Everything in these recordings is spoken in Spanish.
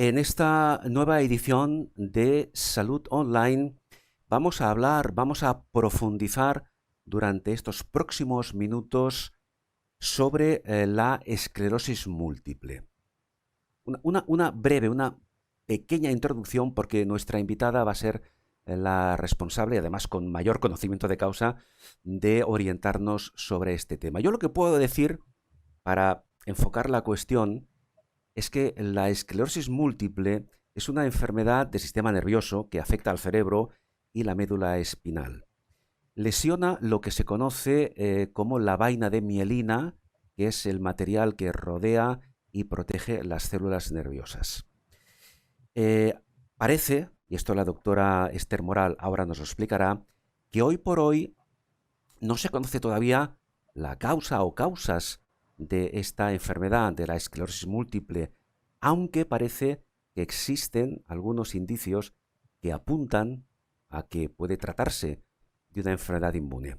En esta nueva edición de Salud Online vamos a hablar, vamos a profundizar durante estos próximos minutos sobre la esclerosis múltiple. Una breve, una pequeña introducción porque nuestra invitada va a ser la responsable, y además con mayor conocimiento de causa, de orientarnos sobre este tema. Yo lo que puedo decir para enfocar la cuestión es que la esclerosis múltiple es una enfermedad del sistema nervioso que afecta al cerebro y la médula espinal. Lesiona lo que se conoce como la vaina de mielina, que es el material que rodea y protege las células nerviosas. Eh, Parece, y esto la doctora Esther Moral ahora nos lo explicará, que hoy por hoy no se conoce todavía la causa o causas de esta enfermedad, de la esclerosis múltiple, aunque parece que existen algunos indicios que apuntan a que puede tratarse de una enfermedad inmune.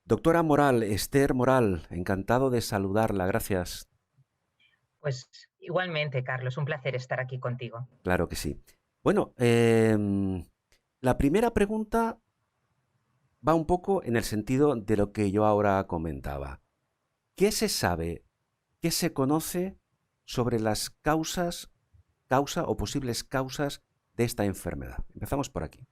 Doctora Moral, Esther Moral, encantado de saludarla, gracias. Pues igualmente, Carlos, un placer estar aquí contigo. Claro que sí. Bueno, la primera pregunta va un poco en el sentido de lo que yo ahora comentaba. ¿Qué se sabe, qué se conoce sobre las causa o posibles causas de esta enfermedad? Empezamos por aquí.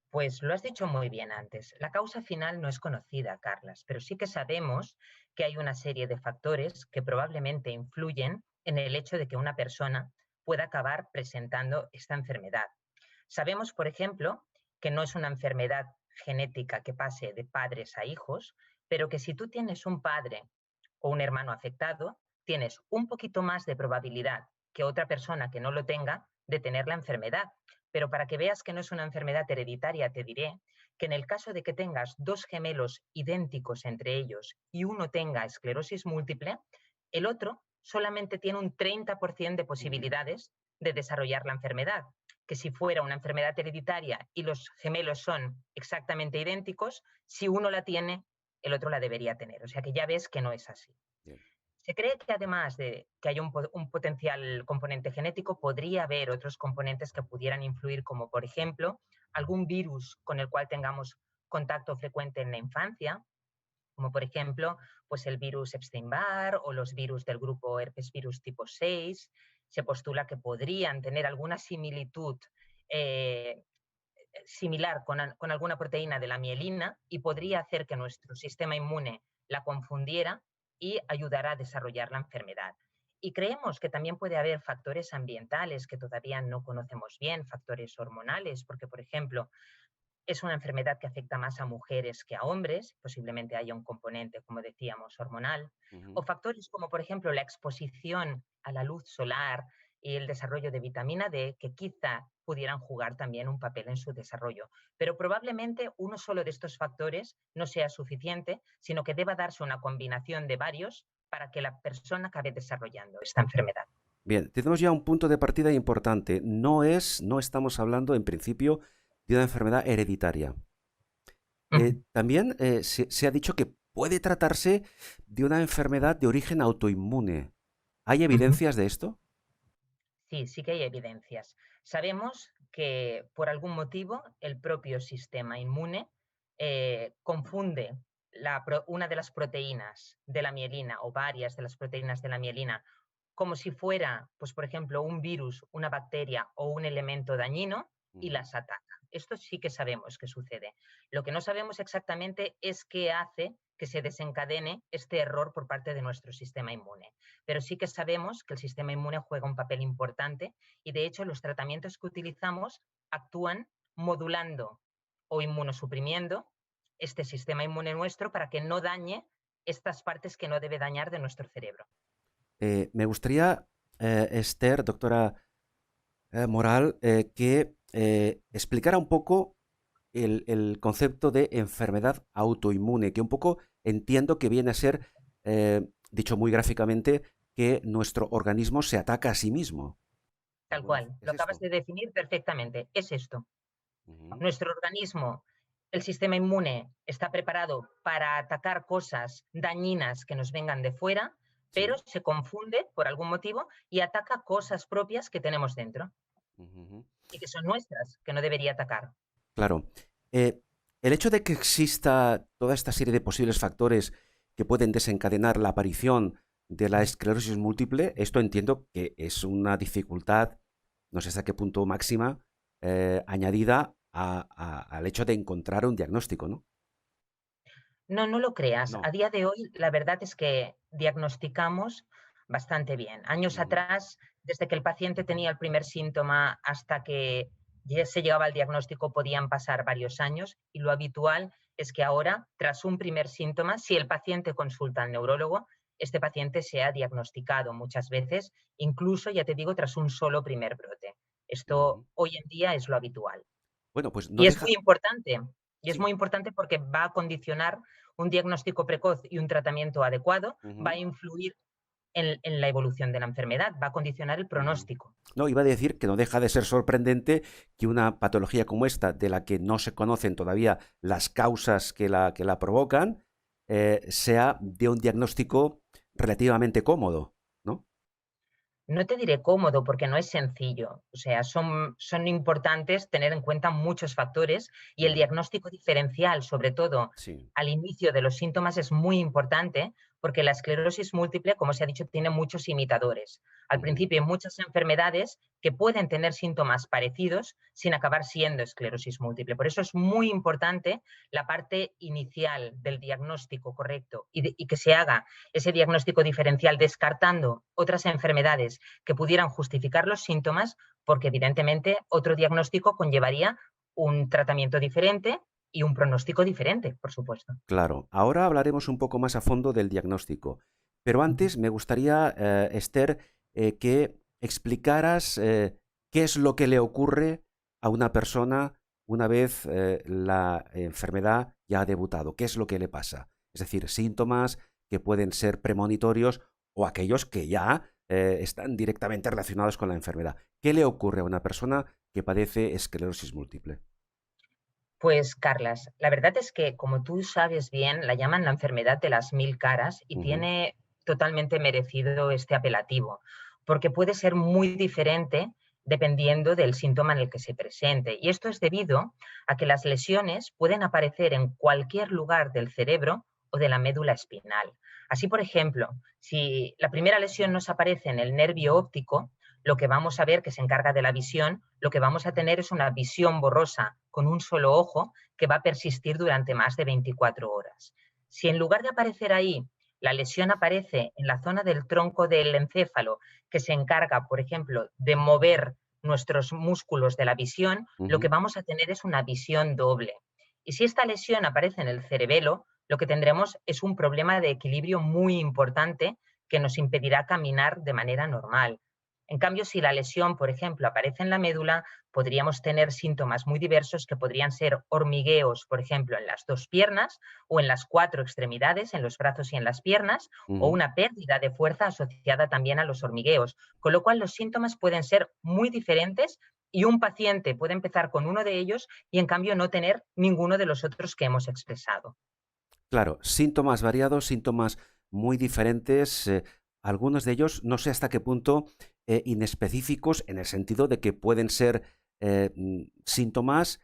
Pues lo has dicho muy bien antes. La causa final no es conocida, Carlas, pero sí que sabemos que hay una serie de factores que probablemente influyen en el hecho de que una persona pueda acabar presentando esta enfermedad. Sabemos, por ejemplo, que no es una enfermedad genética que pase de padres a hijos, pero que si tú tienes un padre o un hermano afectado, tienes un poquito más de probabilidad que otra persona que no lo tenga de tener la enfermedad. Pero para que veas que no es una enfermedad hereditaria, te diré que en el caso de que tengas dos gemelos idénticos entre ellos y uno tenga esclerosis múltiple, el otro solamente tiene un 30% de posibilidades de desarrollar la enfermedad, que si fuera una enfermedad hereditaria y los gemelos son exactamente idénticos, si uno la tiene, el otro la debería tener. O sea que ya ves que no es así. Bien. Se cree que además de que hay un potencial componente genético, podría haber otros componentes que pudieran influir, como por ejemplo algún virus con el cual tengamos contacto frecuente en la infancia, como por ejemplo pues el virus Epstein-Barr o los virus del grupo herpes virus tipo 6. Se postula que podrían tener alguna similitud eh, similar con alguna proteína de la mielina y podría hacer que nuestro sistema inmune la confundiera y ayudara a desarrollar la enfermedad. Y creemos que también puede haber factores ambientales que todavía no conocemos bien, factores hormonales, porque, por ejemplo, es una enfermedad que afecta más a mujeres que a hombres, posiblemente haya un componente, como decíamos, hormonal, o Ujú. factores como, por ejemplo, la exposición a la luz solar y el desarrollo de vitamina D, que quizá pudieran jugar también un papel en su desarrollo. Pero probablemente uno solo de estos factores no sea suficiente, sino que deba darse una combinación de varios para que la persona acabe desarrollando esta enfermedad. Bien, tenemos ya un punto de partida importante. No estamos hablando en principio de una enfermedad hereditaria. También se ha dicho que puede tratarse de una enfermedad de origen autoinmune. ¿Hay Ujú. evidencias de esto? Sí, sí que hay evidencias. Sabemos que por algún motivo el propio sistema inmune confunde una de las proteínas de la mielina o varias de las proteínas de la mielina como si fuera, pues por ejemplo, un virus, una bacteria o un elemento dañino y Ujú. las ataca. Esto sí que sabemos que sucede. Lo que no sabemos exactamente es qué hace que se desencadene este error por parte de nuestro sistema inmune. Pero sí que sabemos que el sistema inmune juega un papel importante y de hecho los tratamientos que utilizamos actúan modulando o inmunosuprimiendo este sistema inmune nuestro para que no dañe estas partes que no debe dañar de nuestro cerebro. Me gustaría, Esther, doctora Moral, que explicara un poco el concepto de enfermedad autoinmune, que un poco entiendo que viene a ser, dicho muy gráficamente, que nuestro organismo se ataca a sí mismo. De Tal alguna cual, ¿Es lo acabas esto? de definir perfectamente. Es esto. Ujú. Nuestro organismo, el sistema inmune, está preparado para atacar cosas dañinas que nos vengan de fuera, pero Sí. se confunde por algún motivo y ataca cosas propias que tenemos dentro Ujú. y que son nuestras, que no debería atacar. Claro. Eh, el hecho de que exista toda esta serie de posibles factores que pueden desencadenar la aparición de la Mm. esclerosis múltiple, esto entiendo que es una dificultad, no sé hasta qué punto máxima, añadida al hecho de encontrar un diagnóstico, ¿no? No, no lo creas. No. A día de hoy, la verdad es que diagnosticamos bastante bien. Años Ujú, atrás, desde que el paciente tenía el primer síntoma hasta que ya se llegaba al diagnóstico, podían pasar varios años y lo habitual es que ahora, tras un primer síntoma, si el paciente consulta al neurólogo, este paciente sea diagnosticado muchas veces, incluso, ya te digo, tras un solo primer brote. Esto ujú. hoy en día es lo habitual. Bueno, pues no Y es muy deja. importante, y es Sí. muy importante porque va a condicionar un diagnóstico precoz y un tratamiento adecuado, va a Ujú, influir en la evolución de la enfermedad, va a condicionar el ujú. pronóstico. No, iba a decir que no deja de ser sorprendente que una patología como esta, de la que no se conocen todavía las causas que la provocan, sea de un diagnóstico relativamente cómodo, ¿no? No te diré cómodo porque no es sencillo, o sea, son importantes tener en cuenta muchos factores y el Ujú, diagnóstico diferencial, sobre todo sí. al inicio de los síntomas, es muy importante porque la esclerosis múltiple, como se ha dicho, tiene muchos imitadores. Al Ujú, principio hay muchas enfermedades que pueden tener síntomas parecidos sin acabar siendo esclerosis múltiple. Por eso es muy importante la parte inicial del diagnóstico correcto y que se haga ese diagnóstico diferencial descartando otras enfermedades que pudieran justificar los síntomas, porque evidentemente otro diagnóstico conllevaría un tratamiento diferente y un pronóstico diferente, por supuesto. claro. Ahora hablaremos un poco más a fondo del diagnóstico. Pero Ujú. antes me gustaría, Esther, que explicaras qué es lo que le ocurre a una persona una vez la enfermedad ya ha debutado. ¿Qué es lo que le pasa? Es decir, síntomas que pueden ser premonitorios o aquellos que ya están directamente relacionados con la enfermedad. ¿Qué le ocurre a una persona que padece esclerosis múltiple? Pues, Carlas, la verdad es que, como tú sabes bien, la llaman la enfermedad de las mil caras y Ujú, tiene totalmente merecido este apelativo, porque puede ser muy diferente dependiendo del síntoma en el que se presente. Y esto es debido a que las lesiones pueden aparecer en cualquier lugar del cerebro o de la médula espinal. Así, por ejemplo, si la primera lesión nos aparece en el nervio óptico, lo que vamos a ver, que se encarga de la visión, lo que vamos a tener es una visión borrosa con un solo ojo que va a persistir durante más de 24 horas. Si en lugar de aparecer ahí, la lesión aparece en la zona del tronco del encéfalo, que se encarga, por ejemplo, de mover nuestros músculos de la visión, lo que ujú. vamos a tener es una visión doble. Y si esta lesión aparece en el cerebelo, lo que tendremos es un problema de equilibrio muy importante que nos impedirá caminar de manera normal. En cambio, si la lesión, por ejemplo, aparece en la médula, podríamos tener síntomas muy diversos que podrían ser hormigueos, por ejemplo, en las dos piernas o en las cuatro extremidades, en los brazos y en las piernas, o Ujú. una pérdida de fuerza asociada también a los hormigueos. Con lo cual, los síntomas pueden ser muy diferentes y un paciente puede empezar con uno de ellos y, en cambio, no tener ninguno de los otros que hemos expresado. Claro, síntomas variados, síntomas muy diferentes, algunos de ellos no sé hasta qué punto inespecíficos en el sentido de que pueden ser síntomas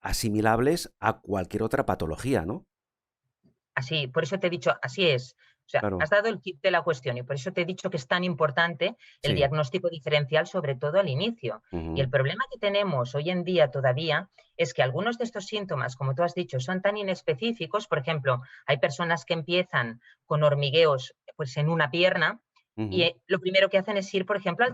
asimilables a cualquier otra patología, ¿no? Así, por eso te he dicho, así es. O sea, has Claro, dado el kit de la cuestión y por eso te he dicho que es tan importante el sí. diagnóstico diferencial, sobre todo al inicio. Y Ujú, el problema que tenemos hoy en día todavía es que algunos de estos síntomas, como tú has dicho, son tan inespecíficos. Por ejemplo, hay personas que empiezan con hormigueos pues, en una pierna y ujú, lo primero que hacen es ir, por ejemplo, al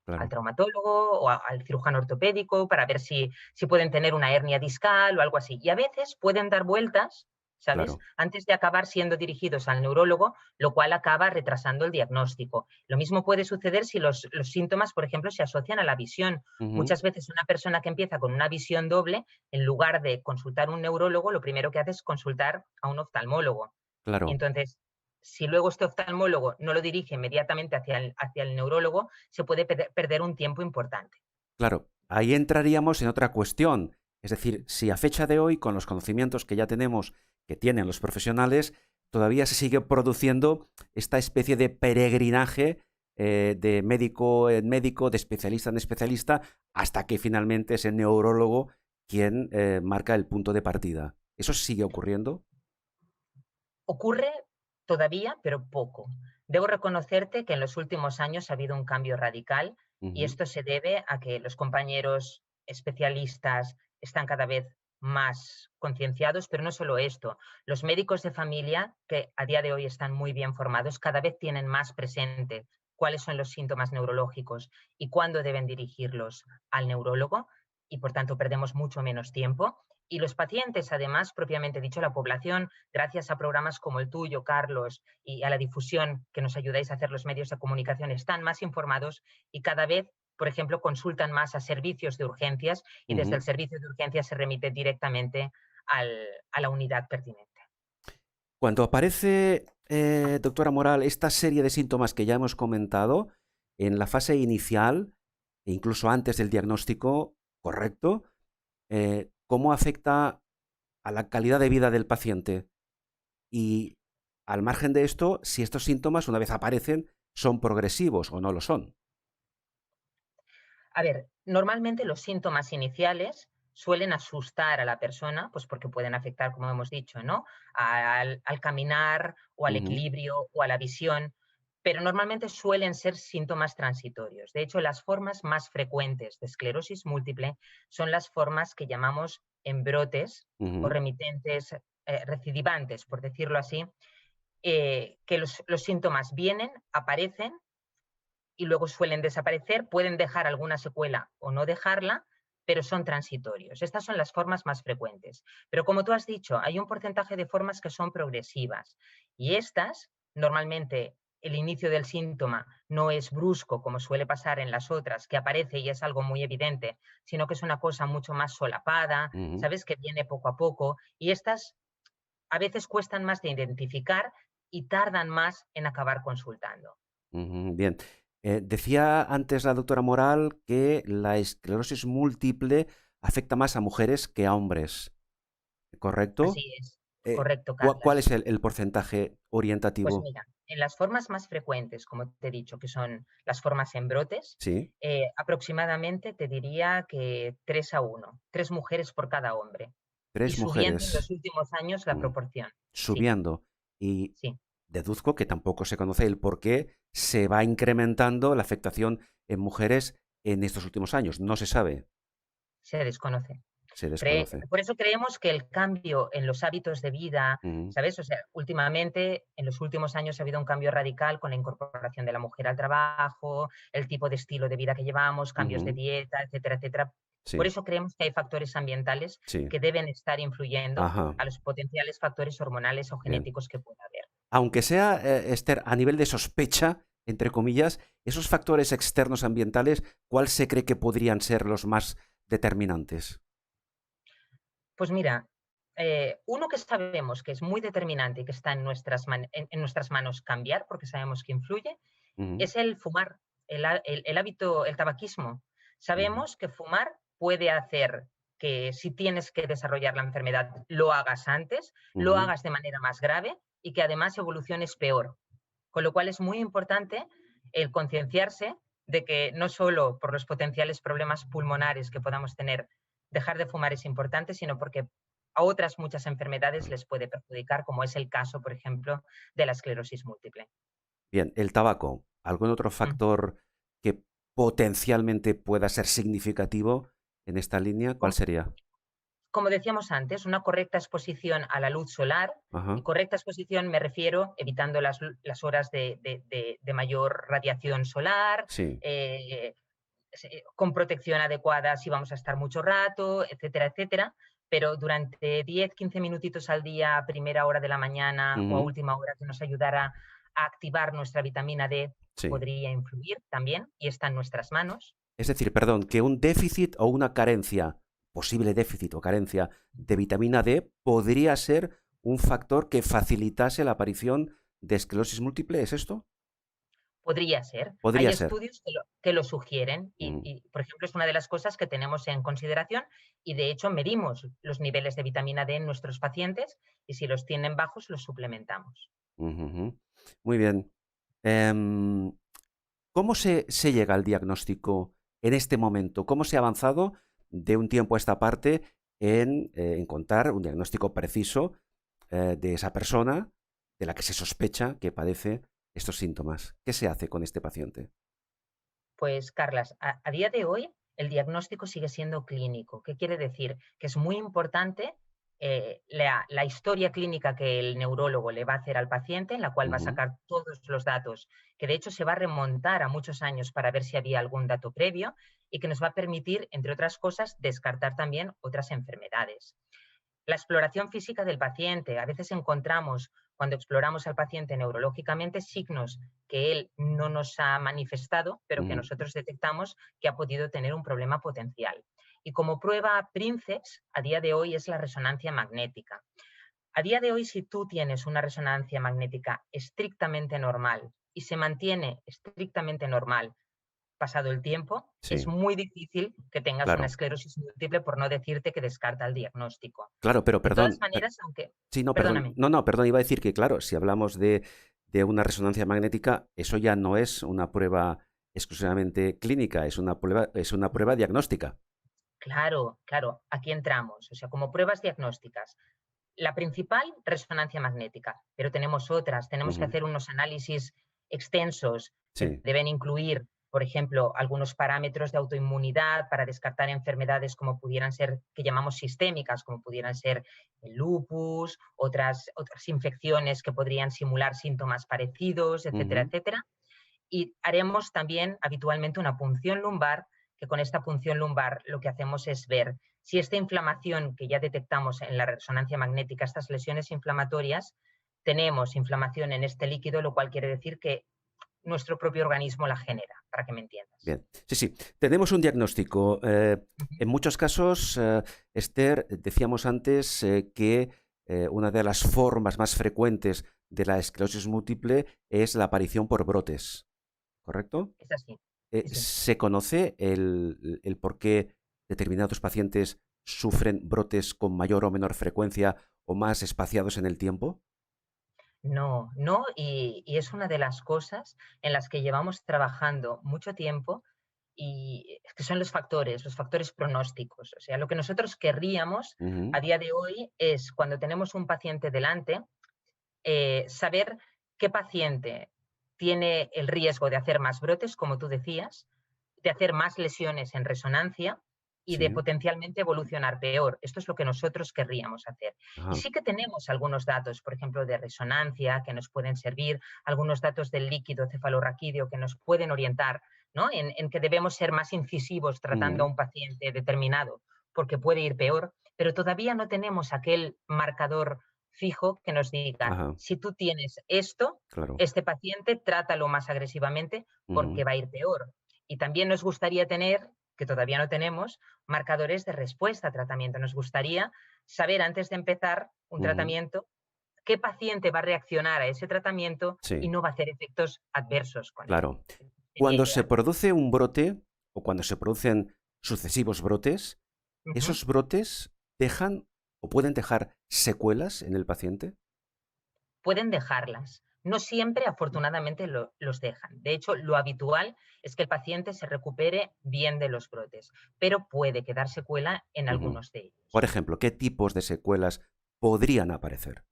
claro, traumatólogo o al cirujano ortopédico para ver si pueden tener una hernia discal o algo así. Y a veces pueden dar vueltas, ¿sabes? claro, Antes de acabar siendo dirigidos al neurólogo, lo cual acaba retrasando el diagnóstico. Lo mismo puede suceder si los síntomas, por ejemplo, se asocian a la visión. ujú, Muchas veces una persona que empieza con una visión doble, en lugar de consultar a un neurólogo, lo primero que hace es consultar a un oftalmólogo. Y claro, entonces, si luego este oftalmólogo no lo dirige inmediatamente hacia el neurólogo, se puede perder un tiempo importante. claro. Ahí entraríamos en otra cuestión. Es decir, si a fecha de hoy, con los conocimientos que ya tenemos, que tienen los profesionales, todavía se sigue produciendo esta especie de peregrinaje de médico en médico, de especialista en especialista, hasta que finalmente es el neurólogo quien marca el punto de partida. ¿Eso sigue ocurriendo? Ocurre todavía, pero poco. Debo reconocerte que en los últimos años ha habido un cambio radical y Ujú, esto se debe a que los compañeros especialistas están cada vez más concienciados, pero no solo esto. Los médicos de familia, que a día de hoy están muy bien formados, cada vez tienen más presente cuáles son los síntomas neurológicos y cuándo deben dirigirlos al neurólogo y por tanto perdemos mucho menos tiempo. Y los pacientes, además, propiamente dicho, la población, gracias a programas como el tuyo, Carlos, y a la difusión que nos ayudáis a hacer los medios de comunicación, están más informados y cada vez, por ejemplo, consultan más a servicios de urgencias y desde el ujú. servicio de urgencias se remite directamente a la unidad pertinente. Cuando aparece, doctora Moral, esta serie de síntomas que ya hemos comentado, en la fase inicial, e incluso antes del diagnóstico correcto, ¿cómo afecta a la calidad de vida del paciente? Y al margen de esto, si estos síntomas, una vez aparecen, son progresivos o no lo son. A ver, normalmente los síntomas iniciales suelen asustar a la persona, pues porque pueden afectar, como hemos dicho, ¿no? Al caminar o al Ujú, equilibrio o a la visión, pero normalmente suelen ser síntomas transitorios. De hecho, las formas más frecuentes de esclerosis múltiple son las formas que llamamos embrotes o ujú, remitentes, recidivantes, por decirlo así, que los síntomas vienen, aparecen y luego suelen desaparecer, pueden dejar alguna secuela o no dejarla, pero son transitorios. Estas son las formas más frecuentes. Pero como tú has dicho, hay un porcentaje de formas que son progresivas y estas, normalmente el inicio del síntoma no es brusco como suele pasar en las otras, que aparece y es algo muy evidente, sino que es una cosa mucho más solapada, ujú, sabes que viene poco a poco y estas a veces cuestan más de identificar y tardan más en acabar consultando. ujú. Bien. Decía antes la doctora Moral que la esclerosis múltiple afecta más a mujeres que a hombres, ¿correcto? Así es, correcto, ¿Cuál Carlas. es el porcentaje Pues orientativo? mira, en las formas más frecuentes, como te he dicho, que son las formas en brotes, Sí, aproximadamente te diría que 3-1, 3 mujeres por cada hombre. Y tres subiendo en los mujeres. últimos años la Mm, proporción. Sí, subiendo. Y sí, deduzco que tampoco se conoce el por qué se va incrementando la afectación en mujeres en estos últimos años. No se sabe, se desconoce. se desconoce. Por eso creemos que el cambio en los hábitos de vida, Ujú, ¿sabes? O sea, últimamente, en los últimos años ha habido un cambio radical con la incorporación de la mujer al trabajo, el tipo de estilo de vida que llevamos, cambios de ujú, dieta, etcétera, etcétera. Por sí, eso creemos que hay factores ambientales sí. que deben estar influyendo Ajá, a los potenciales factores hormonales o bien. genéticos que pueda haber. Aunque sea, Esther, a nivel de sospecha, entre comillas, esos factores externos ambientales, ¿cuál se cree que podrían ser los más determinantes? Pues mira, uno que sabemos que es muy determinante y que está en nuestras manos cambiar, porque sabemos que influye, Ujú, es el fumar, el hábito, el tabaquismo. ujú, Sabemos que fumar puede hacer que si tienes que desarrollar la enfermedad, lo hagas antes, lo ujú. hagas de manera más grave y que además evoluciones peor. Con lo cual es muy importante el concienciarse de que no solo por los potenciales problemas pulmonares que podamos tener, dejar de fumar es importante, sino porque a otras muchas enfermedades les puede perjudicar, como es el caso, por ejemplo, de la esclerosis múltiple. Bien, el tabaco, ¿algún otro Mm. factor que potencialmente pueda ser significativo en esta línea? ¿Cuál Com- sería? Como decíamos antes, una correcta exposición a la luz solar, y Ajá, correcta exposición me refiero evitando las horas de mayor radiación solar, sí. eh, con protección adecuada si vamos a estar mucho rato, etcétera, etcétera. Pero durante 10-15 minutitos al día, a primera hora de la mañana o a Ujú, última hora que nos ayudara a activar nuestra vitamina D, sí. podría influir también y está en nuestras manos. Es decir, perdón, que un déficit o una carencia, posible déficit o carencia de vitamina D podría ser un factor que facilitase la aparición de esclerosis múltiple, ¿es esto? Hay Podría ser. estudios que lo sugieren Mm, por ejemplo, es una de las cosas que tenemos en consideración y, de hecho, medimos los niveles de vitamina D en nuestros pacientes y si los tienen bajos, los suplementamos. ujú, ujú. Muy bien. Em, ¿Cómo se llega al diagnóstico en este momento? ¿Cómo se ha avanzado de un tiempo a esta parte en encontrar un diagnóstico preciso de esa persona de la que se sospecha que padece estos síntomas? ¿Qué se hace con este paciente? Pues, Carlas, a día de hoy el diagnóstico sigue siendo clínico. ¿Qué quiere decir? Que es muy importante la historia clínica que el neurólogo le va a hacer al paciente, en la cual va a Ujú, sacar todos los datos, que de hecho se va a remontar a muchos años para ver si había algún dato previo y que nos va a permitir, entre otras cosas, descartar también otras enfermedades. La exploración física del paciente. A veces encontramos, cuando exploramos al paciente neurológicamente, signos que él no nos ha manifestado, pero que ujú. nosotros detectamos que ha podido tener un problema potencial. Y como prueba Princeps, a día de hoy es la resonancia magnética. A día de hoy, si tú tienes una resonancia magnética estrictamente normal y se mantiene estrictamente normal pasado el tiempo, es Sí, muy difícil que tengas una claro. esclerosis múltiple, por no decirte que descarta el diagnóstico. Claro, pero De todas perdón, maneras, aunque sí, no, perdón. perdóname. No, no, perdón, iba a decir que, claro, si hablamos de una resonancia magnética, eso ya no es una prueba exclusivamente clínica, es una prueba diagnóstica. Claro, claro, aquí entramos. O sea, como pruebas diagnósticas. La principal, resonancia magnética, pero tenemos otras. Tenemos que Ujú, hacer unos análisis extensos que sí, deben incluir, por ejemplo, algunos parámetros de autoinmunidad para descartar enfermedades como pudieran ser, que llamamos sistémicas, como pudieran ser el lupus, otras infecciones que podrían simular síntomas parecidos, etcétera, ujú, etcétera. Y haremos también habitualmente una punción lumbar, que con esta punción lumbar lo que hacemos es ver si esta inflamación que ya detectamos en la resonancia magnética, estas lesiones inflamatorias, tenemos inflamación en este líquido, lo cual quiere decir que nuestro propio organismo la genera, para que me entiendas. bien. Sí, sí, tenemos un diagnóstico. Ujú. En muchos casos, Esther, decíamos antes que una de las formas más frecuentes de la esclerosis múltiple es la aparición por brotes, ¿correcto? Es así. Sí, sí. ¿Se conoce el por qué determinados pacientes sufren brotes con mayor o menor frecuencia o más espaciados en el tiempo? No, no, y es una de las cosas en las que llevamos trabajando mucho tiempo y que son los factores pronósticos. O sea, lo que nosotros querríamos Ujú, a día de hoy es, cuando tenemos un paciente delante, saber qué paciente tiene el riesgo de hacer más brotes, como tú decías, de hacer más lesiones en resonancia y de sí, potencialmente evolucionar peor. Esto es lo que nosotros querríamos hacer. Y ajá, sí que tenemos algunos datos, por ejemplo, de resonancia que nos pueden servir, algunos datos del líquido cefalorraquídeo que nos pueden orientar, ¿no? En que debemos ser más incisivos tratando a ujú, un paciente determinado, porque puede ir peor, pero todavía no tenemos aquel marcador fijo que nos diga, ajá, si tú tienes esto, claro, este paciente trátalo más agresivamente ujú, porque va a ir peor. Y también nos gustaría tener, que todavía no tenemos, marcadores de respuesta a tratamiento. Nos gustaría saber antes de empezar un ujú, tratamiento qué paciente va a reaccionar a ese tratamiento y sí, no va a hacer efectos adversos con él. claro. Sería Cuando se ideal. produce un brote o cuando se producen sucesivos brotes, Ujú. ¿esos brotes dejan o pueden dejar secuelas en el paciente? Pueden dejarlas. No siempre, afortunadamente, los dejan. De hecho, lo habitual es que el paciente se recupere bien de los brotes, pero puede quedar secuela en Ujú. algunos de Por ellos. ejemplo, ¿qué tipos de secuelas podrían aparecer?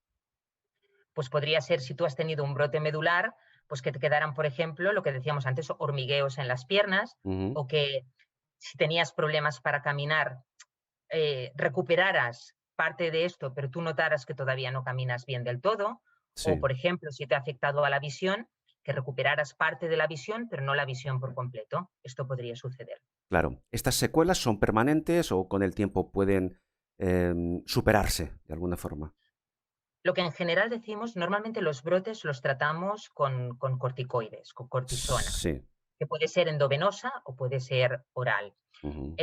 Pues podría ser, si tú has tenido un brote medular, pues que te quedaran, por ejemplo, lo que decíamos antes, hormigueos en las piernas, Ujú, o que si tenías problemas para caminar, recuperaras parte de esto, pero tú notaras que todavía no caminas bien del todo, o sí, por ejemplo, si te ha afectado a la visión, que recuperaras parte de la visión, pero no la visión por completo. Esto podría suceder. claro. ¿Estas secuelas son permanentes o con el tiempo pueden superarse de alguna forma? Lo que en general decimos, normalmente los brotes los tratamos con corticoides, con cortisona, Sí. que puede ser endovenosa o puede ser oral. Ujú,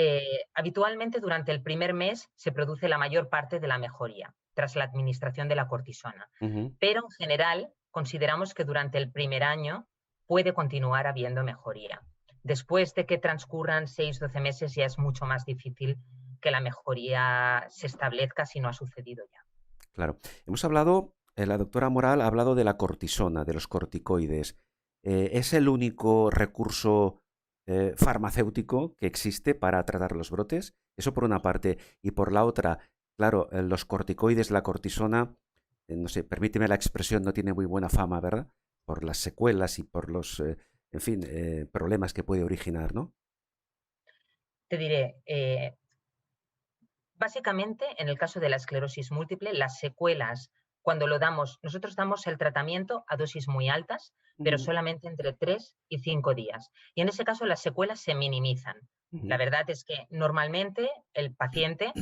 Habitualmente durante el primer mes se produce la mayor parte de la mejoría tras la administración de la cortisona, ujú, pero en general consideramos que durante el primer año puede continuar habiendo mejoría. Después de que transcurran 6-12 meses ya es mucho más difícil que la mejoría se establezca si no ha sucedido ya. Claro. Hemos hablado, la doctora Moral ha hablado de la cortisona, de los corticoides. ¿Es el único recurso farmacéutico que existe para tratar los brotes? Eso por una parte. Y por la otra, claro, los corticoides, la cortisona, no sé, permíteme la expresión, no tiene muy buena fama, ¿verdad? Por las secuelas y por los, en fin, problemas que puede originar, ¿no? Te diré, básicamente, en el caso de la esclerosis múltiple, las secuelas, cuando lo damos, nosotros damos el tratamiento a dosis muy altas, pero Ujú, solamente entre 3 y 5 días. Y en ese caso las secuelas se minimizan. La ujú. verdad es que normalmente el paciente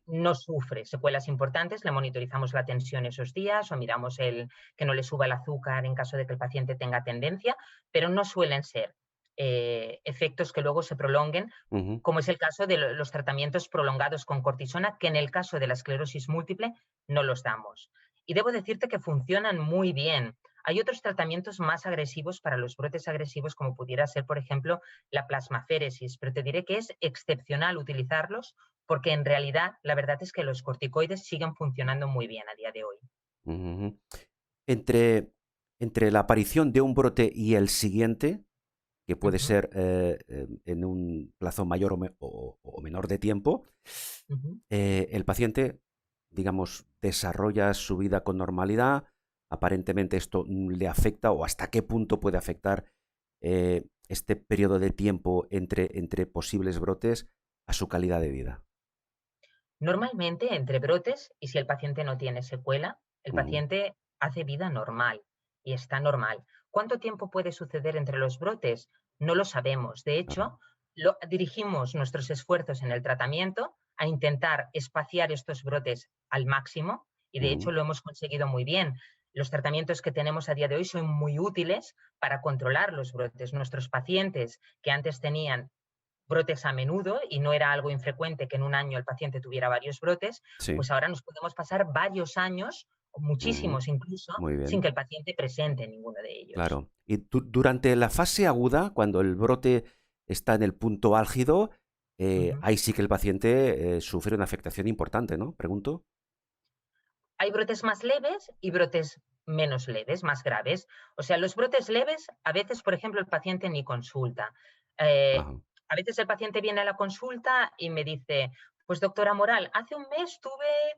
no sufre secuelas importantes, le monitorizamos la tensión esos días o miramos que no le suba el azúcar en caso de que el paciente tenga tendencia, pero no suelen ser efectos que luego se prolonguen, Ujú, como es el caso de los tratamientos prolongados con cortisona, que en el caso de la esclerosis múltiple no los damos. Y debo decirte que funcionan muy bien. Hay otros tratamientos más agresivos para los brotes agresivos, como pudiera ser, por ejemplo, la plasmaféresis, pero te diré que es excepcional utilizarlos porque en realidad la verdad es que los corticoides siguen funcionando muy bien a día de hoy. ujú. Entre, entre la aparición de un brote y el siguiente, que puede Ujú, ser en un plazo mayor o menor de tiempo, ujú. el paciente, digamos, desarrolla su vida con normalidad. Aparentemente esto le afecta o hasta qué punto puede afectar este periodo de tiempo entre posibles brotes a su calidad de vida. Normalmente entre brotes, y si el paciente no tiene secuela, el Ujú, paciente hace vida normal y está normal. ¿Cuánto tiempo puede suceder entre los brotes? No lo sabemos. De claro. hecho, dirigimos nuestros esfuerzos en el tratamiento a intentar espaciar estos brotes al máximo y de hecho Ujú, lo hemos conseguido muy bien. Los tratamientos que tenemos a día de hoy son muy útiles para controlar los brotes. Nuestros pacientes que antes tenían brotes a menudo y no era algo infrecuente que en un año el paciente tuviera varios brotes, sí. pues ahora nos podemos pasar varios años, o Ujú, muchísimos incluso, muy sin bien. que el paciente presente ninguno de ellos. Claro. Y durante la fase aguda, cuando el brote está en el punto álgido, Ujú. ahí sí que el paciente sufre una afectación importante, ¿no? Pregunto. Hay brotes más leves y brotes menos leves, más graves. O sea, los brotes leves, a veces, por ejemplo, el paciente ni consulta. Eh, Ajá. a veces el paciente viene a la consulta y me dice, pues doctora Moral, hace un mes tuve,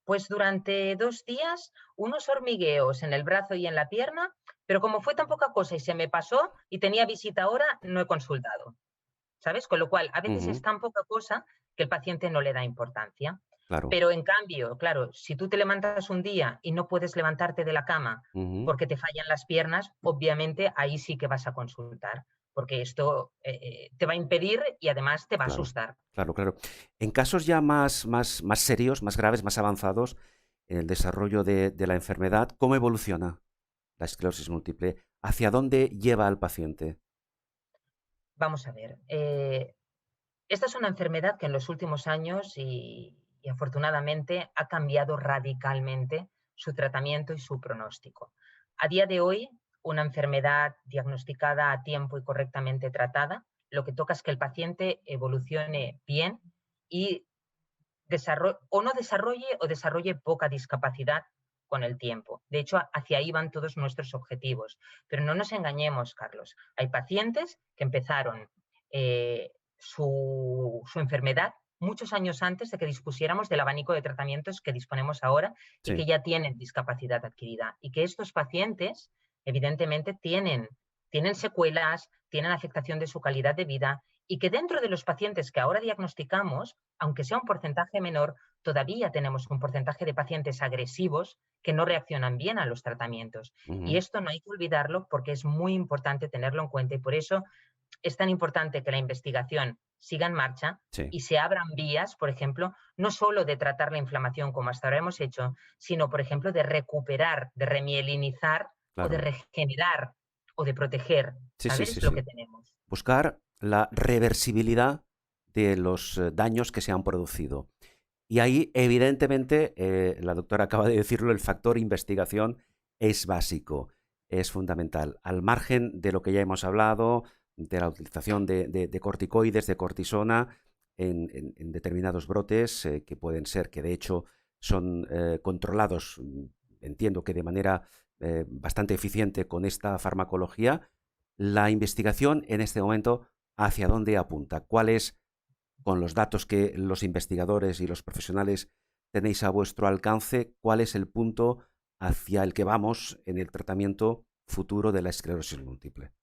pues durante 2 días, unos hormigueos en el brazo y en la pierna, pero como fue tan poca cosa y se me pasó y tenía visita ahora, no he consultado. ¿Sabes? Con lo cual, a veces es Ujú, tan poca cosa que el paciente no le da importancia. claro. Pero en cambio, claro, si tú te levantas un día y no puedes levantarte de la cama Ujú, porque te fallan las piernas, obviamente ahí sí que vas a consultar, porque esto te va a impedir y además te va a claro. asustar. Claro, claro. En casos ya más serios, más graves, más avanzados, en el desarrollo de la enfermedad, ¿cómo evoluciona la esclerosis múltiple? ¿Hacia dónde lleva al paciente? Vamos a ver, esta es una enfermedad que en los últimos años y afortunadamente ha cambiado radicalmente su tratamiento y su pronóstico. A día de hoy, una enfermedad diagnosticada a tiempo y correctamente tratada, lo que toca es que el paciente evolucione bien y desarrolle poca discapacidad con el tiempo. De hecho, hacia ahí van todos nuestros objetivos. Pero no nos engañemos, Carlos. Hay pacientes que empezaron su enfermedad muchos años antes de que dispusiéramos del abanico de tratamientos que disponemos ahora y que Sí. ya tienen discapacidad adquirida. Y que estos pacientes, evidentemente, tienen secuelas, tienen afectación de su calidad de vida y que dentro de los pacientes que ahora diagnosticamos, aunque sea un porcentaje menor, todavía tenemos un porcentaje de pacientes agresivos que no reaccionan bien a los tratamientos. Y Ujú, esto no hay que olvidarlo porque es muy importante tenerlo en cuenta y por eso es tan importante que la investigación siga en marcha sí. y se abran vías, por ejemplo, no solo de tratar la inflamación como hasta ahora hemos hecho, sino, por ejemplo, de recuperar, de remielinizar o de Claro. regenerar o de proteger, Sí, sí, ¿sabes? sí, Lo que sí. tenemos. Buscar la reversibilidad de los daños que se han producido. Y ahí, evidentemente, la doctora acaba de decirlo, el factor investigación es básico. es fundamental. Al margen de lo que ya hemos hablado, de la utilización de corticoides, de cortisona, en determinados brotes que pueden ser, que de hecho son controlados, entiendo que de manera bastante eficiente con esta farmacología, la investigación en este momento, ¿hacia dónde apunta? ¿Cuál es, con los datos que los investigadores y los profesionales tenéis a vuestro alcance, cuál es el punto hacia el que vamos en el tratamiento futuro de la esclerosis múltiple?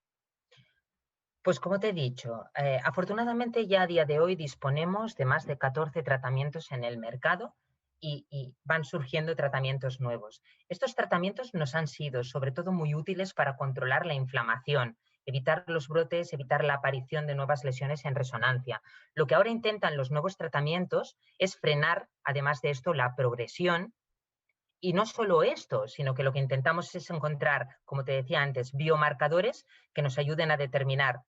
Pues como te he dicho, afortunadamente ya a día de hoy disponemos de más de 14 tratamientos en el mercado y van surgiendo tratamientos nuevos. Estos tratamientos nos han sido sobre todo muy útiles para controlar la inflamación, evitar los brotes, evitar la aparición de nuevas lesiones en resonancia. Lo que ahora intentan los nuevos tratamientos es frenar, además de esto, la progresión. Y no solo esto, sino que lo que intentamos es encontrar, como te decía antes, biomarcadores que nos ayuden a determinar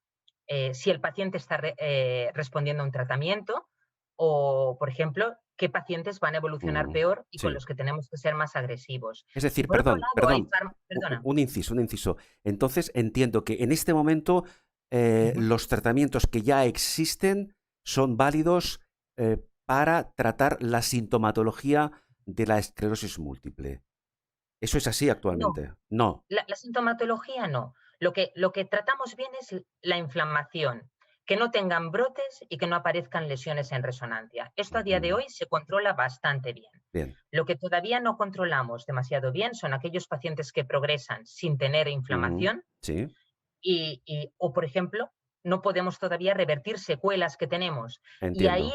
si el paciente está respondiendo a un tratamiento o, por ejemplo, qué pacientes van a evolucionar peor y con Sí. los que tenemos que ser más agresivos. Es Y decir, por otro perdón, lado, hay perdón, Perdona. un inciso, un inciso. Entonces entiendo que en este momento Ujú. los tratamientos que ya existen son válidos para tratar la sintomatología de la esclerosis múltiple. ¿Eso es así No, actualmente? No. la sintomatología no. Lo que tratamos bien es la inflamación, que no tengan brotes y que no aparezcan lesiones en resonancia. Esto a día de Ujú. hoy se controla bastante bien. Bien. Lo que todavía no controlamos demasiado bien son aquellos pacientes que progresan sin tener Ujú. inflamación Sí, o, por ejemplo, no podemos todavía revertir secuelas que tenemos. Y entiendo. ahí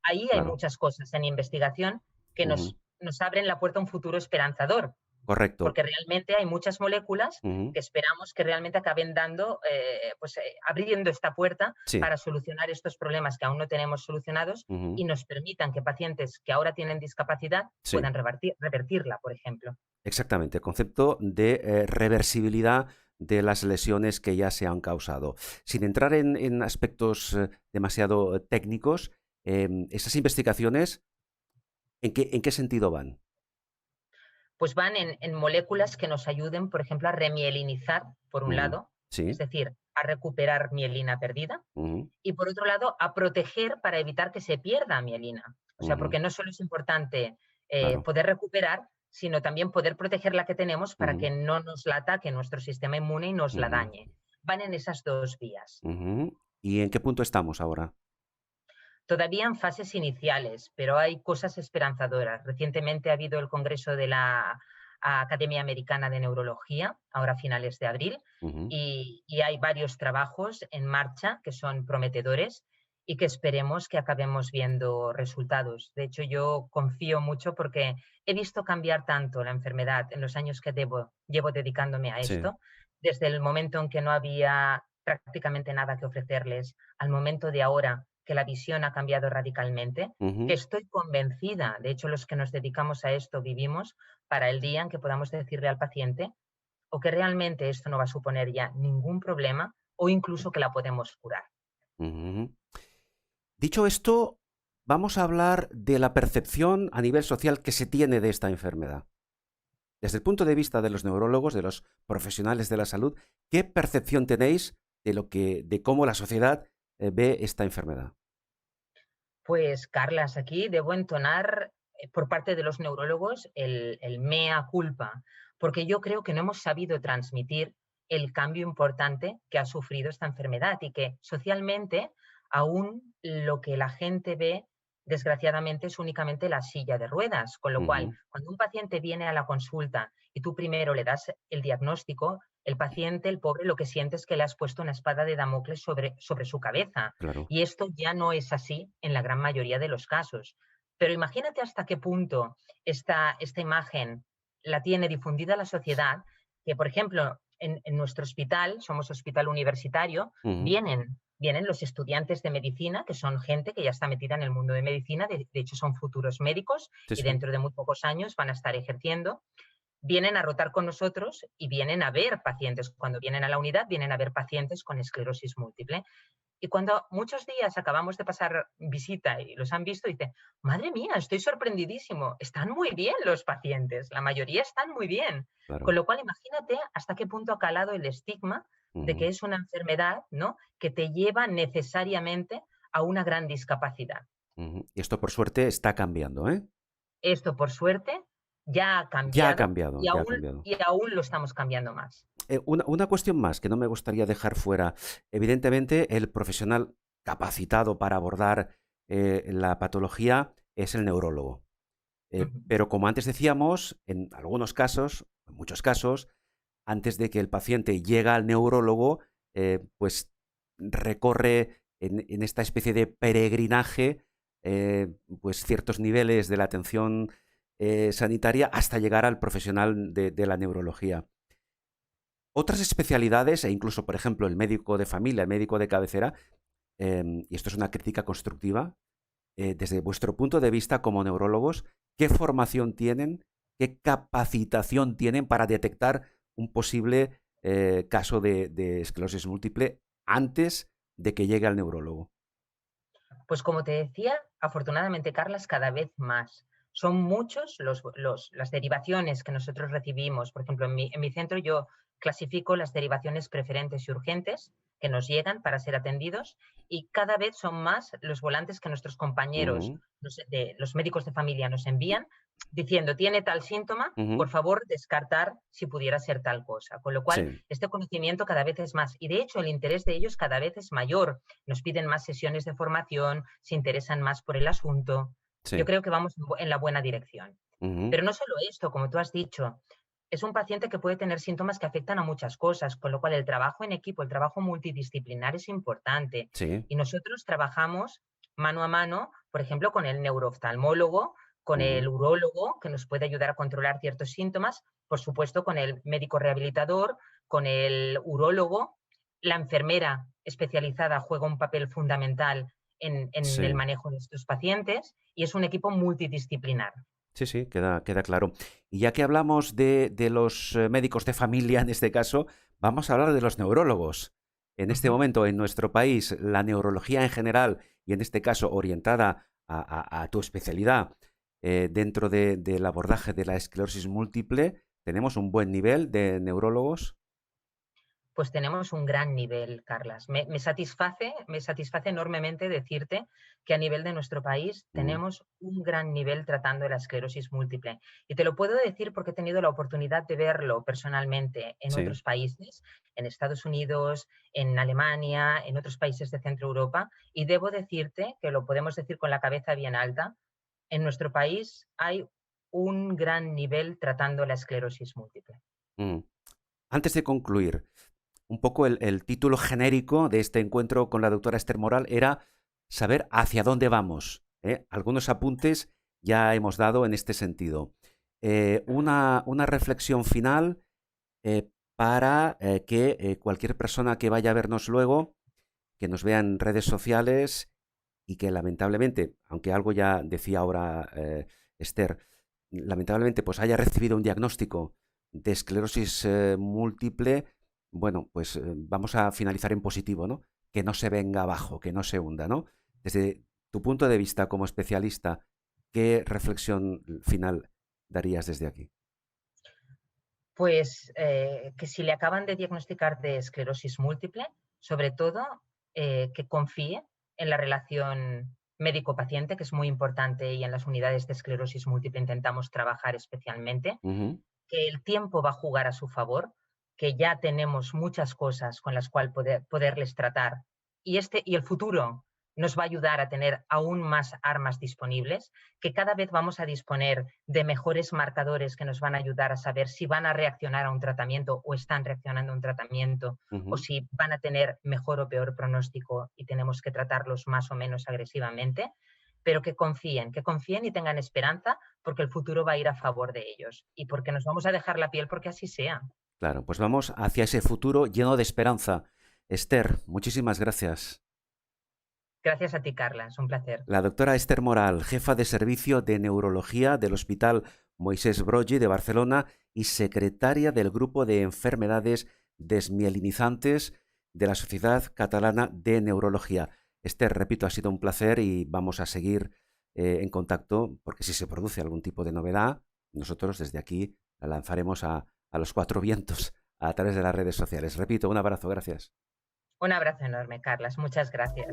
hay Claro. muchas cosas en investigación que Ujú. nos abren la puerta a un futuro esperanzador, Correcto. porque realmente hay muchas moléculas Ujú. que esperamos que realmente acaben dando, abriendo esta puerta Sí. para solucionar estos problemas que aún no tenemos solucionados Ujú. y nos permitan que pacientes que ahora tienen discapacidad Sí. puedan revertirla, por ejemplo. Exactamente, el concepto de reversibilidad de las lesiones que ya se han causado. Sin entrar en aspectos demasiado técnicos, esas investigaciones, en qué sentido van? Pues van en moléculas que nos ayuden, por ejemplo, a remielinizar, por un Ujú. lado, es Sí. decir, a recuperar mielina perdida, Ujú. y por otro lado, a proteger para evitar que se pierda mielina. O sea, Ujú. porque no solo es importante Claro. poder recuperar, sino también poder proteger la que tenemos para Ujú. que no nos la ataque nuestro sistema inmune y nos la Ujú. dañe. Van en esas dos vías. Ujú. ¿Y en qué punto estamos ahora? Todavía en fases iniciales, pero hay cosas esperanzadoras. Recientemente ha habido el Congreso de la Academia Americana de Neurología, ahora a finales de abril, Ujú. y hay varios trabajos en marcha que son prometedores y que esperemos que acabemos viendo resultados. De hecho, yo confío mucho porque he visto cambiar tanto la enfermedad en los años que llevo dedicándome a Sí. esto, desde el momento en que no había prácticamente nada que ofrecerles, al momento de ahora que la visión ha cambiado radicalmente, que Ujú. estoy convencida, de hecho los que nos dedicamos a esto vivimos para el día en que podamos decirle al paciente o que realmente esto no va a suponer ya ningún problema o incluso que la podemos curar. Ujú. Dicho esto, vamos a hablar de la percepción a nivel social que se tiene de esta enfermedad. Desde el punto de vista de los neurólogos, de los profesionales de la salud, ¿qué percepción tenéis de cómo la sociedad ve esta enfermedad? Pues Carlas, aquí debo entonar por parte de los neurólogos el mea culpa, porque yo creo que no hemos sabido transmitir el cambio importante que ha sufrido esta enfermedad y que socialmente aún lo que la gente ve, desgraciadamente, es únicamente la silla de ruedas, con lo cual, Ujú. cuando un paciente viene a la consulta y tú primero le das el diagnóstico, el paciente, el pobre, lo que siente es que le has puesto una espada de Damocles sobre su cabeza. Claro. Y esto ya no es así en la gran mayoría de los casos. Pero imagínate hasta qué punto esta imagen la tiene difundida la sociedad, que por ejemplo en nuestro hospital, somos hospital universitario, Ujú. vienen los estudiantes de medicina, que son gente que ya está metida en el mundo de medicina, de hecho son futuros médicos Sí, y sí. dentro de muy pocos años van a estar ejerciendo, vienen a rotar con nosotros y vienen a ver pacientes. Cuando vienen a la unidad, vienen a ver pacientes con esclerosis múltiple. Y cuando muchos días acabamos de pasar visita y los han visto, dicen, madre mía, estoy sorprendidísimo, están muy bien los pacientes, la mayoría están muy bien. Con claro. lo cual, imagínate hasta qué punto ha calado el estigma de que Ujú, es una enfermedad, ¿no?, que te lleva necesariamente a una gran discapacidad. ujú. Y esto, por suerte, está cambiando, ¿eh? Esto, por suerte, ya ha Ya ha cambiado cambiado, y ya ha aún, cambiado. y aún lo estamos cambiando más. Una cuestión más que no me gustaría dejar fuera. Evidentemente, el profesional capacitado para abordar la patología es el neurólogo. Ujú. Pero como antes decíamos, en algunos casos, en muchos casos, antes de que el paciente llega al neurólogo, pues recorre en esta especie de peregrinaje pues ciertos niveles de la atención sanitaria hasta llegar al profesional de la neurología. Otras especialidades, e incluso, por ejemplo, el médico de familia, el médico de cabecera, y esto es una crítica constructiva, desde vuestro punto de vista como neurólogos, ¿qué formación tienen, qué capacitación tienen para detectar un posible caso de esclerosis múltiple antes de que llegue al neurólogo? Pues como te decía, afortunadamente, Carlas, cada vez más. Son muchos las derivaciones que nosotros recibimos. Por ejemplo, en mi centro yo clasifico las derivaciones preferentes y urgentes que nos llegan para ser atendidos y cada vez son más los volantes que nuestros compañeros, Ujú, los médicos de familia nos envían diciendo, tiene tal síntoma, por ujú. favor, descartar si pudiera ser tal cosa. Con lo cual, Sí, este conocimiento cada vez es más y de hecho el interés de ellos cada vez es mayor, nos piden más sesiones de formación, se interesan más por el asunto. Yo sí. creo que vamos en la buena dirección. Ujú, Pero no solo esto, como tú has dicho, es un paciente que puede tener síntomas que afectan a muchas cosas, con lo cual el trabajo en equipo, el trabajo multidisciplinar es importante. sí. Y nosotros trabajamos mano a mano, por ejemplo, con el neurooftalmólogo, con el Ujú, urólogo, que nos puede ayudar a controlar ciertos síntomas, por supuesto, con el médico rehabilitador, con el urólogo. La enfermera especializada juega un papel fundamental en el sí. manejo de estos pacientes y es un equipo multidisciplinar. Sí, sí, queda claro. Y ya que hablamos de los médicos de familia, en este caso, vamos a hablar de los neurólogos. En este Ujú. momento, en nuestro país, la neurología en general, y en este caso orientada a tu especialidad, dentro del abordaje de la esclerosis múltiple, tenemos un buen nivel de neurólogos. Pues tenemos un gran nivel, Carlas. Me satisface enormemente decirte que a nivel de nuestro país Mm, tenemos un gran nivel tratando la esclerosis múltiple. Y te lo puedo decir porque he tenido la oportunidad de verlo personalmente en sí. otros países, en Estados Unidos, en Alemania, en otros países de Centro Europa. Y debo decirte, que lo podemos decir con la cabeza bien alta, en nuestro país hay un gran nivel tratando la esclerosis múltiple. Mm. Antes de concluir, un poco el título genérico de este encuentro con la doctora Esther Moral era saber hacia dónde vamos, ¿eh? Algunos apuntes ya hemos dado en este sentido. Una reflexión final para que cualquier persona que vaya a vernos luego, que nos vea en redes sociales y que lamentablemente, aunque algo ya decía ahora Esther, lamentablemente pues haya recibido un diagnóstico de esclerosis múltiple, bueno, pues vamos a finalizar en positivo, ¿no? Que no se venga abajo, que no se hunda, ¿no? Desde tu punto de vista como especialista, ¿qué reflexión final darías desde aquí? Pues que si le acaban de diagnosticar de esclerosis múltiple, sobre todo que confíe en la relación médico-paciente, que es muy importante y en las unidades de esclerosis múltiple intentamos trabajar especialmente, Ujú, que el tiempo va a jugar a su favor, que ya tenemos muchas cosas con las cuales poderles tratar y el futuro nos va a ayudar a tener aún más armas disponibles, que cada vez vamos a disponer de mejores marcadores que nos van a ayudar a saber si van a reaccionar a un tratamiento o están reaccionando a un tratamiento o ujú. si van a tener mejor o peor pronóstico y tenemos que tratarlos más o menos agresivamente, pero que confíen y tengan esperanza porque el futuro va a ir a favor de ellos y porque nos vamos a dejar la piel porque así sea. Claro, pues vamos hacia ese futuro lleno de esperanza. Esther, muchísimas gracias. Gracias a ti, Carla, es un placer. La doctora Esther Moral, jefa de servicio de neurología del Hospital Moisés Broggi de Barcelona y secretaria del Grupo de Enfermedades Desmielinizantes de la Sociedad Catalana de Neurología. Esther, repito, ha sido un placer y vamos a seguir en contacto porque si se produce algún tipo de novedad, nosotros desde aquí la lanzaremos a los cuatro vientos a través de las redes sociales. Repito, un abrazo, gracias. Un abrazo enorme, Carlas. Muchas gracias.